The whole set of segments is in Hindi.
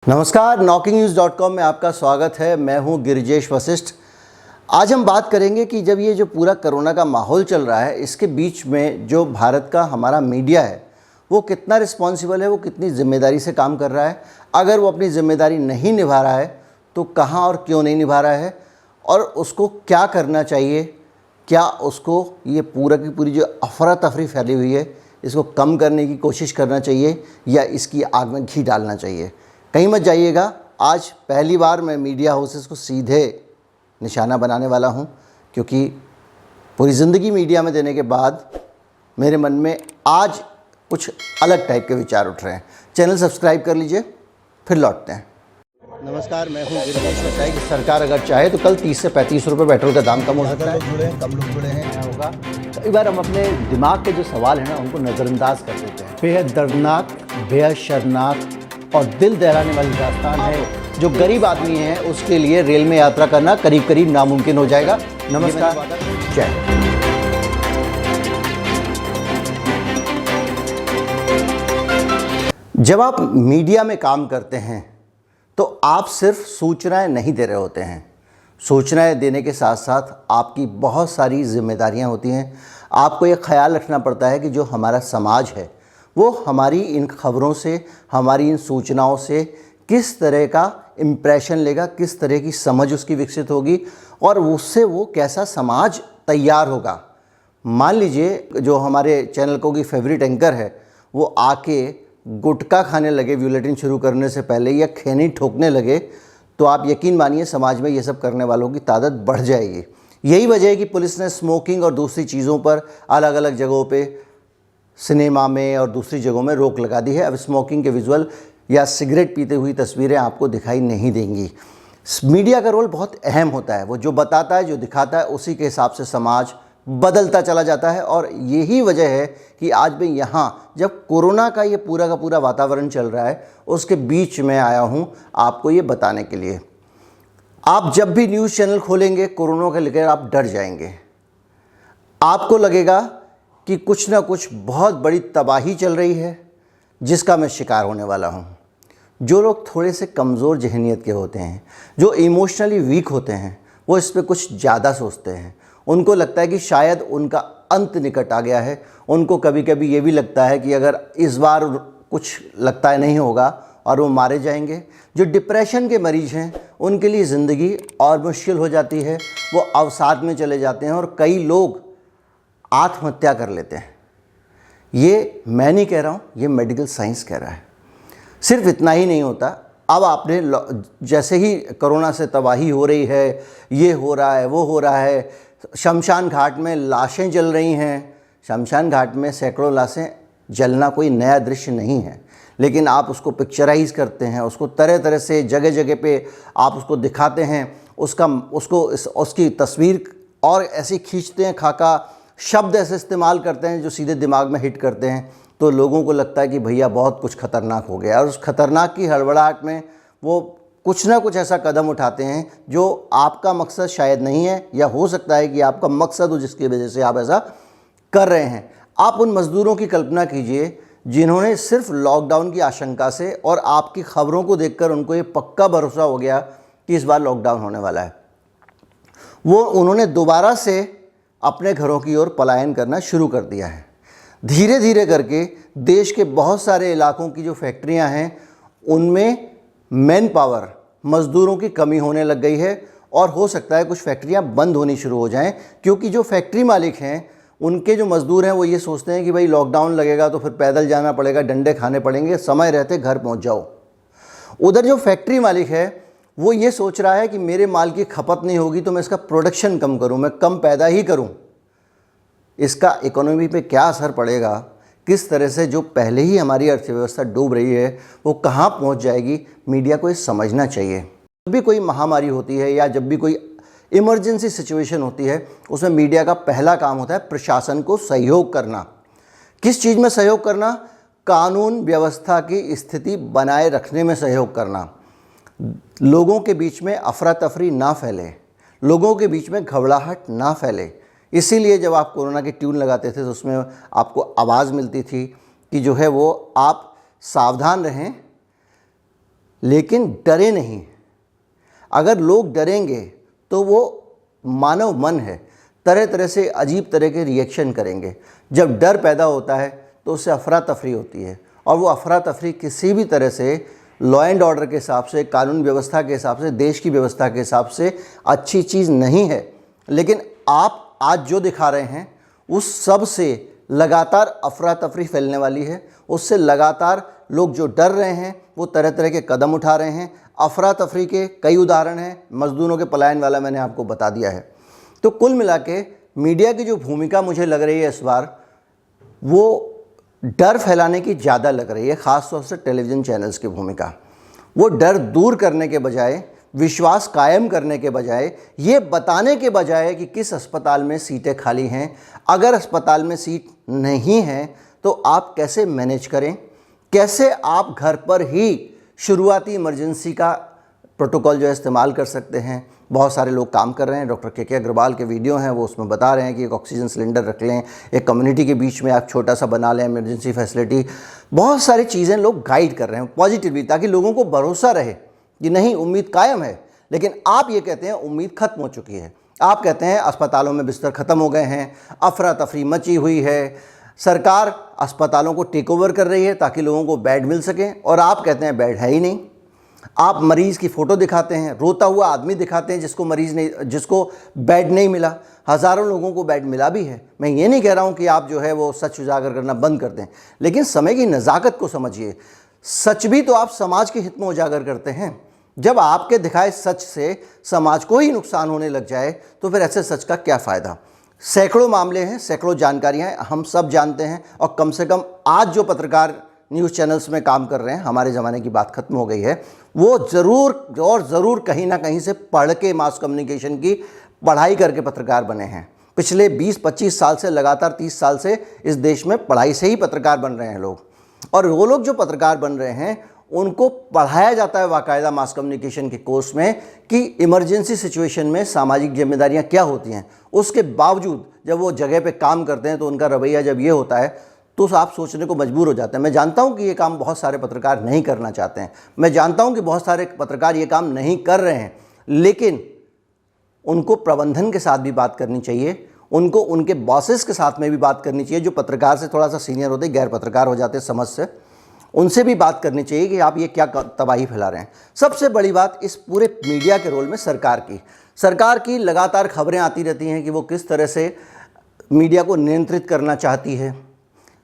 नमस्कार, knocking-news.com में आपका स्वागत है। मैं हूं गिरिजेश वशिष्ठ। आज हम बात करेंगे कि जब ये जो पूरा कोरोना का माहौल चल रहा है, इसके बीच में जो भारत का हमारा मीडिया है वो कितना रिस्पॉन्सिबल है, वो कितनी ज़िम्मेदारी से काम कर रहा है। अगर वो अपनी ज़िम्मेदारी नहीं निभा रहा है तो कहाँ और क्यों नहीं निभा रहा है, और उसको क्या करना चाहिए। क्या उसको ये पूरा की पूरी जो अफरा तफरी फैली हुई है इसको कम करने की कोशिश करना चाहिए या इसकी आग में घी डालना चाहिए। कहीं मत जाइएगा। आज पहली बार मैं मीडिया हाउसेस को सीधे निशाना बनाने वाला हूं, क्योंकि पूरी ज़िंदगी मीडिया में देने के बाद मेरे मन में आज कुछ अलग टाइप के विचार उठ रहे हैं। चैनल सब्सक्राइब कर लीजिए, फिर लौटते हैं। नमस्कार, मैं हूं गिरिजेश वशिष्ठ। कि सरकार अगर चाहे तो कल 30 से 35 रुपये पेट्रोल का दाम कम हो सकता है। जुड़े हैं, कम लोग जुड़े हैं, क्या होगा। कई बार हम अपने दिमाग के जो सवाल हैं ना उनको नज़रअंदाज कर देते हैं। बेहद दर्दनाक, बेहद शर्मनाक और दिल दहलाने वाली दास्तान है। जो गरीब आदमी है उसके लिए रेल में यात्रा करना करीब करीब नामुमकिन हो जाएगा। नमस्कार, जय हिंद। जब आप मीडिया में काम करते हैं तो आप सिर्फ सूचनाएं नहीं दे रहे होते हैं। सूचनाएं देने के साथ साथ आपकी बहुत सारी जिम्मेदारियां होती हैं। आपको ये ख्याल रखना पड़ता है कि जो हमारा समाज है वो हमारी इन खबरों से, हमारी इन सूचनाओं से किस तरह का इम्प्रेशन लेगा, किस तरह की समझ उसकी विकसित होगी और उससे वो कैसा समाज तैयार होगा। मान लीजिए जो हमारे चैनल को की फेवरेट एंकर है वो आके गुटखा खाने लगे बुलेटिन शुरू करने से पहले या खैनी ठोकने लगे, तो आप यकीन मानिए समाज में ये सब करने वालों की तादाद बढ़ जाएगी। यही वजह है कि पुलिस ने स्मोकिंग और दूसरी चीज़ों पर अलग अलग जगहों पे, सिनेमा में और दूसरी जगहों में रोक लगा दी है। अब स्मोकिंग के विजुअल या सिगरेट पीते हुई तस्वीरें आपको दिखाई नहीं देंगी। मीडिया का रोल बहुत अहम होता है। वो जो बताता है, जो दिखाता है, उसी के हिसाब से समाज बदलता चला जाता है। और यही वजह है कि आज मैं यहाँ, जब कोरोना का ये पूरा का पूरा वातावरण चल रहा है, उसके बीच में आया हूँ आपको ये बताने के लिए। आप जब भी न्यूज़ चैनल खोलेंगे कोरोना के लेकर आप डर जाएंगे। आपको लगेगा कि कुछ ना कुछ बहुत बड़ी तबाही चल रही है जिसका मैं शिकार होने वाला हूँ। जो लोग थोड़े से कमज़ोर जहनीत के होते हैं, जो इमोशनली वीक होते हैं, वो इस पे कुछ ज़्यादा सोचते हैं। उनको लगता है कि शायद उनका अंत निकट आ गया है। उनको कभी कभी ये भी लगता है कि अगर इस बार कुछ लगता है नहीं होगा और वो मारे जाएंगे। जो डिप्रेशन के मरीज़ हैं उनके लिए ज़िंदगी और मुश्किल हो जाती है। वो अवसाद में चले जाते हैं और कई लोग आत्महत्या कर लेते हैं। ये मैं नहीं कह रहा हूँ, ये मेडिकल साइंस कह रहा है। सिर्फ इतना ही नहीं होता। अब आपने जैसे ही कोरोना से तबाही हो रही है, ये हो रहा है, वो हो रहा है, शमशान घाट में लाशें जल रही हैं। शमशान घाट में सैकड़ों लाशें जलना कोई नया दृश्य नहीं है, लेकिन आप उसको पिक्चराइज़ करते हैं, उसको तरह तरह से जगह जगह पे आप उसको दिखाते हैं, उसकी तस्वीर और ऐसे खींचते हैं, खाका शब्द ऐसे इस्तेमाल करते हैं जो सीधे दिमाग में हिट करते हैं। तो लोगों को लगता है कि भैया बहुत कुछ ख़तरनाक हो गया, और उस खतरनाक की हड़बड़ाहट में वो कुछ ना कुछ ऐसा कदम उठाते हैं जो आपका मकसद शायद नहीं है, या हो सकता है कि आपका मकसद हो जिसकी वजह से आप ऐसा कर रहे हैं। आप उन मज़दूरों की कल्पना कीजिए जिन्होंने सिर्फ लॉकडाउन की आशंका से और आपकी खबरों को देखकर उनको ये पक्का भरोसा हो गया कि इस बार लॉकडाउन होने वाला है। उन्होंने दोबारा से अपने घरों की ओर पलायन करना शुरू कर दिया है। धीरे धीरे करके देश के बहुत सारे इलाकों की जो फैक्ट्रियां हैं उनमें मैन पावर, मज़दूरों की कमी होने लग गई है, और हो सकता है कुछ फैक्ट्रियां बंद होनी शुरू हो जाएं, क्योंकि जो फैक्ट्री मालिक हैं उनके जो मज़दूर हैं वो ये सोचते हैं कि भाई लॉकडाउन लगेगा तो फिर पैदल जाना पड़ेगा, डंडे खाने पड़ेंगे, समय रहते घर पहुंच जाओ। उधर जो फैक्ट्री मालिक है वो ये सोच रहा है कि मेरे माल की खपत नहीं होगी तो मैं इसका प्रोडक्शन कम करूं, मैं कम पैदा ही करूं। इसका इकोनॉमी पे क्या असर पड़ेगा, किस तरह से जो पहले ही हमारी अर्थव्यवस्था डूब रही है वो कहाँ पहुँच जाएगी, मीडिया को ये समझना चाहिए। जब भी कोई महामारी होती है या जब भी कोई इमरजेंसी सिचुएशन होती है, उसमें मीडिया का पहला काम होता है प्रशासन को सहयोग करना। किस चीज़ में सहयोग करना? कानून व्यवस्था की स्थिति बनाए रखने में सहयोग करना। लोगों के बीच में अफरा तफरी ना फैले, लोगों के बीच में घबराहट ना फैले। इसीलिए जब आप कोरोना की ट्यून लगाते थे तो उसमें आपको आवाज़ मिलती थी कि जो है वो आप सावधान रहें, लेकिन डरे नहीं। अगर लोग डरेंगे तो वो मानव मन है, तरह तरह से अजीब तरह के रिएक्शन करेंगे। जब डर पैदा होता है तो उससे अफरा तफरी होती है, और वो अफरा तफरी किसी भी तरह से लॉ एंड ऑर्डर के हिसाब से, कानून व्यवस्था के हिसाब से, देश की व्यवस्था के हिसाब से अच्छी चीज़ नहीं है। लेकिन आप आज जो दिखा रहे हैं उस सब से लगातार अफरा तफरी फैलने वाली है। उससे लगातार लोग जो डर रहे हैं वो तरह तरह के कदम उठा रहे हैं। अफरा तफरी के कई उदाहरण हैं, मजदूरों के पलायन वाला मैंने आपको बता दिया है। तो कुल मिला के मीडिया की जो भूमिका मुझे लग रही है इस बार, वो डर फैलाने की ज़्यादा लग रही है, ख़ास तौर से टेलीविज़न चैनल्स की भूमिका। वो डर दूर करने के बजाय, विश्वास कायम करने के बजाय, ये बताने के बजाय कि किस अस्पताल में सीटें खाली हैं, अगर अस्पताल में सीट नहीं है तो आप कैसे मैनेज करें, कैसे आप घर पर ही शुरुआती इमरजेंसी का प्रोटोकॉल जो है इस्तेमाल कर सकते हैं। बहुत सारे लोग काम कर रहे हैं। डॉक्टर के अग्रवाल के वीडियो हैं, वो उसमें बता रहे हैं कि एक ऑक्सीजन सिलेंडर रख लें, एक कम्युनिटी के बीच में आप छोटा सा बना लें इमरजेंसी फैसिलिटी। बहुत सारी चीज़ें लोग गाइड कर रहे हैं पॉजिटिवली, ताकि लोगों को भरोसा रहे कि नहीं, उम्मीद कायम है। लेकिन आप ये कहते हैं उम्मीद खत्म हो चुकी है। आप कहते हैं अस्पतालों में बिस्तर ख़त्म हो गए हैं, अफरा तफरी मची हुई है, सरकार अस्पतालों को टेक ओवर कर रही है ताकि लोगों को बेड मिल सके, और आप कहते हैं बेड है ही नहीं। आप मरीज़ की फ़ोटो दिखाते हैं, रोता हुआ आदमी दिखाते हैं जिसको बेड नहीं मिला। हज़ारों लोगों को बेड मिला भी है। मैं ये नहीं कह रहा हूँ कि आप जो है वो सच उजागर करना बंद कर दें, लेकिन समय की नज़ाकत को समझिए। सच भी तो आप समाज के हित में उजागर करते हैं। जब आपके दिखाए सच से समाज को ही नुकसान होने लग जाए तो फिर ऐसे सच का क्या फ़ायदा। सैकड़ों मामले हैं, सैकड़ों जानकारियाँ हैं, हम सब जानते हैं। और कम से कम आज जो पत्रकार न्यूज़ चैनल्स में काम कर रहे हैं, हमारे ज़माने की बात खत्म हो गई है, वो ज़रूर कहीं ना कहीं से पढ़ के मास कम्युनिकेशन की पढ़ाई करके पत्रकार बने हैं। पिछले 20-25 साल से, लगातार 30 साल से इस देश में पढ़ाई से ही पत्रकार बन रहे हैं लोग। और वो लोग जो पत्रकार बन रहे हैं उनको पढ़ाया जाता है बाकायदा मास कम्युनिकेशन के कोर्स में कि इमरजेंसी सिचुएशन में सामाजिक जिम्मेदारियां क्या होती हैं। उसके बावजूद जब वो जगह पे काम करते हैं तो उनका रवैया जब ये होता है तो आप सोचने को मजबूर हो जाते हैं। मैं जानता हूं कि ये काम बहुत सारे पत्रकार नहीं करना चाहते हैं, मैं जानता हूं कि बहुत सारे पत्रकार ये काम नहीं कर रहे हैं, लेकिन उनको प्रबंधन के साथ भी बात करनी चाहिए, उनको उनके बॉसेस के साथ में भी बात करनी चाहिए, जो पत्रकार से थोड़ा सा सीनियर होते, गैर पत्रकार हो जाते समझ से, उनसे भी बात करनी चाहिए कि आप ये क्या तबाही फैला रहे हैं। सबसे बड़ी बात इस पूरे मीडिया के रोल में सरकार की लगातार खबरें आती रहती हैं कि वो किस तरह से मीडिया को नियंत्रित करना चाहती है।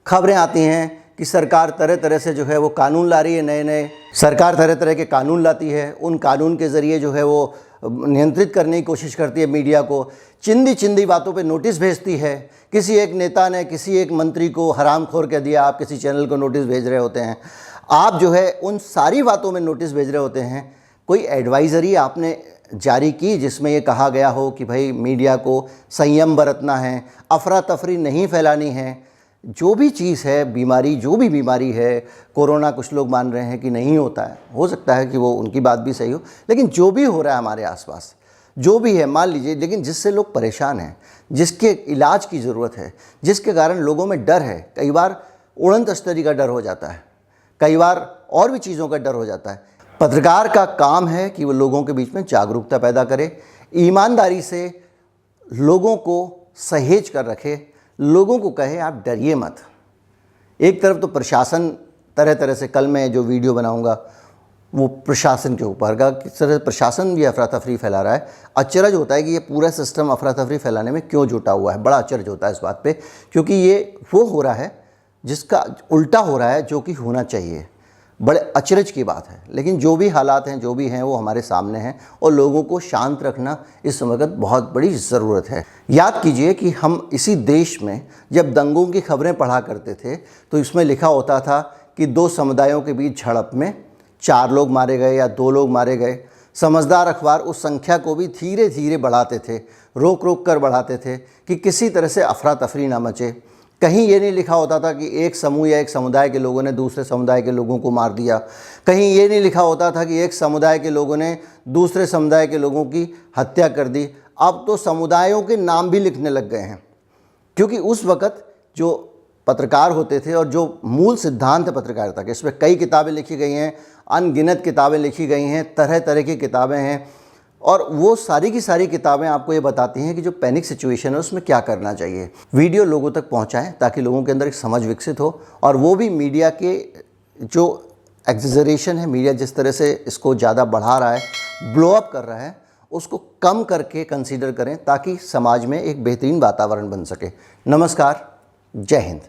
खबरें आती हैं कि सरकार तरह तरह से जो है वो कानून ला रही है, नए सरकार तरह तरह के कानून लाती है, उन कानून के ज़रिए जो है वो नियंत्रित करने की कोशिश करती है मीडिया को, चिंदी बातों पे नोटिस भेजती है। किसी एक नेता ने किसी एक मंत्री को हरामखोर कह दिया, आप किसी चैनल को नोटिस भेज रहे होते हैं, आप जो है उन सारी बातों में नोटिस भेज रहे होते हैं। कोई एडवाइज़री आपने जारी की जिसमें ये कहा गया हो कि भाई मीडिया को संयम बरतना है, अफरा तफरी नहीं फैलानी है। जो भी चीज़ है, बीमारी जो भी बीमारी है, कोरोना कुछ लोग मान रहे हैं कि नहीं होता है, हो सकता है कि वो उनकी बात भी सही हो, लेकिन जो भी हो रहा है हमारे आसपास, जो भी है मान लीजिए, लेकिन जिससे लोग परेशान हैं, जिसके इलाज की ज़रूरत है, जिसके कारण लोगों में डर है, कई बार उड़न तस्तरी का डर हो जाता है, कई बार और भी चीज़ों का डर हो जाता है। पत्रकार का काम है कि वो लोगों के बीच में जागरूकता पैदा करे, ईमानदारी से लोगों को सहेज कर रखे, लोगों को कहे आप डरिए मत। एक तरफ तो प्रशासन तरह तरह से, कल मैं जो वीडियो बनाऊंगा वो प्रशासन के ऊपर का, किस तरह प्रशासन भी अफरा तफरी फैला रहा है। अचरज होता है कि ये पूरा सिस्टम अफरा तफरी फैलाने में क्यों जुटा हुआ है, बड़ा अचरज होता है इस बात पे, क्योंकि ये वो हो रहा है जिसका उल्टा हो रहा है जो कि होना चाहिए। बड़े अचरज की बात है, लेकिन जो भी हालात हैं, जो भी हैं, वो हमारे सामने हैं और लोगों को शांत रखना इस वक्त बहुत बड़ी ज़रूरत है। याद कीजिए कि हम इसी देश में जब दंगों की खबरें पढ़ा करते थे तो इसमें लिखा होता था कि 2 समुदायों के बीच झड़प में 4 लोग मारे गए या 2 लोग मारे गए। समझदार अखबार उस संख्या को भी धीरे धीरे बढ़ाते थे, रोक रोक कर बढ़ाते थे कि किसी तरह से अफरा तफरी ना मचे। कहीं ये नहीं लिखा होता था कि एक समूह या एक समुदाय के लोगों ने दूसरे समुदाय के लोगों को मार दिया। कहीं ये नहीं लिखा होता था कि एक समुदाय के लोगों ने दूसरे समुदाय के लोगों की हत्या कर दी। अब तो समुदायों के नाम भी लिखने लग गए हैं, क्योंकि उस वक़्त जो पत्रकार होते थे और जो मूल सिद्धांत है पत्रकारिता के, इसमें कई किताबें लिखी गई हैं, अनगिनत किताबें लिखी गई हैं, तरह तरह की किताबें हैं, और वो सारी की सारी किताबें आपको ये बताती हैं कि जो पैनिक सिचुएशन है उसमें क्या करना चाहिए। वीडियो लोगों तक पहुंचाएं ताकि लोगों के अंदर एक समझ विकसित हो, और वो भी मीडिया के जो एग्जैजरेशन है, मीडिया जिस तरह से इसको ज़्यादा बढ़ा रहा है, ब्लो अप कर रहा है, उसको कम करके कंसीडर करें ताकि समाज में एक बेहतरीन वातावरण बन सके। नमस्कार, जय हिंद।